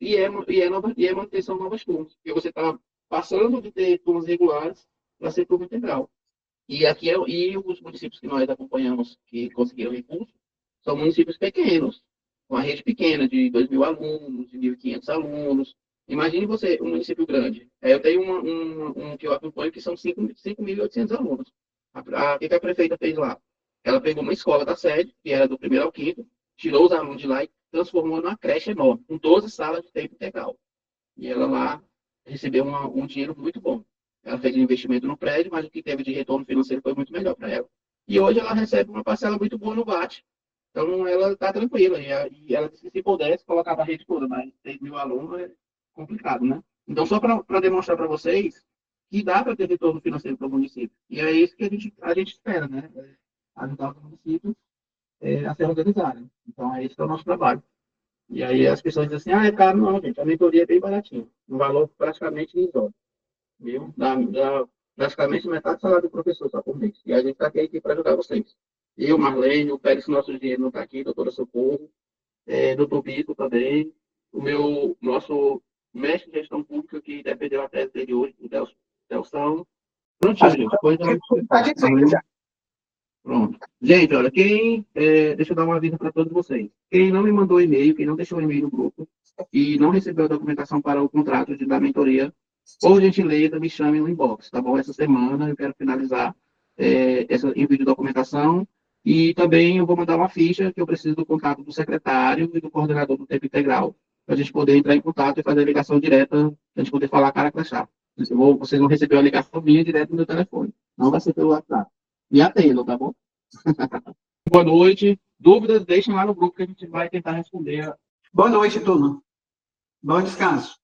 e é manutenção de novas turmas, porque você está passando de ter turmas regulares para ser turma integral. E aqui e os municípios que nós acompanhamos que conseguiram recurso são municípios pequenos, uma rede pequena de 2.000 alunos, de 1.500 alunos. Imagine você, um município grande. Eu tenho um que eu acompanho que são 5.800 alunos. O que a prefeita fez lá? ela pegou uma escola da sede, que era do primeiro ao quinto, tirou os alunos de lá e transformou numa creche enorme, com 12 salas de tempo integral. E ela lá recebeu um dinheiro muito bom. Ela fez um investimento no prédio, mas o que teve de retorno financeiro foi muito melhor para ela. E hoje ela recebe uma parcela muito boa no VAT. Então ela está tranquila. E ela disse que se pudesse, colocava a rede toda, mas 6.000 alunos é complicado, né? Então, só para demonstrar para vocês que dá para ter retorno financeiro para o município. E é isso que a gente espera, né? Ajudar os municípios a se organizarem. Então, é esse que é o nosso trabalho. E aí as pessoas dizem assim, é caro, não, gente, a mentoria é bem baratinha, um valor praticamente irrisório, viu? Dá praticamente metade do salário do professor só por mês. E a gente está aqui para ajudar vocês. Eu, Marlene, o Pérez Nosso Dinheiro não está aqui, doutora Socorro, doutor Bito também, nosso mestre de gestão pública que defendeu a tese dele hoje, o Delção. Prontinho, gente. Depois Tá dizendo já. Pronto. Gente, olha, deixa eu dar uma aviso para todos vocês. Quem não me mandou e-mail, quem não deixou e-mail no grupo e não recebeu a documentação para o contrato da mentoria, por gentileza, me chame no inbox, tá bom? Essa semana eu quero finalizar esse envio de documentação e também eu vou mandar uma ficha que eu preciso do contato do secretário e do coordenador do tempo integral para a gente poder entrar em contato e fazer a ligação direta, para a gente poder falar cara a crachá. Vocês vão receber uma ligação minha direto no meu telefone, não vai ser pelo WhatsApp. Me atendam, tá bom? Boa noite. Dúvidas, deixem lá no grupo que a gente vai tentar responder. Boa noite, turma. Bom descanso.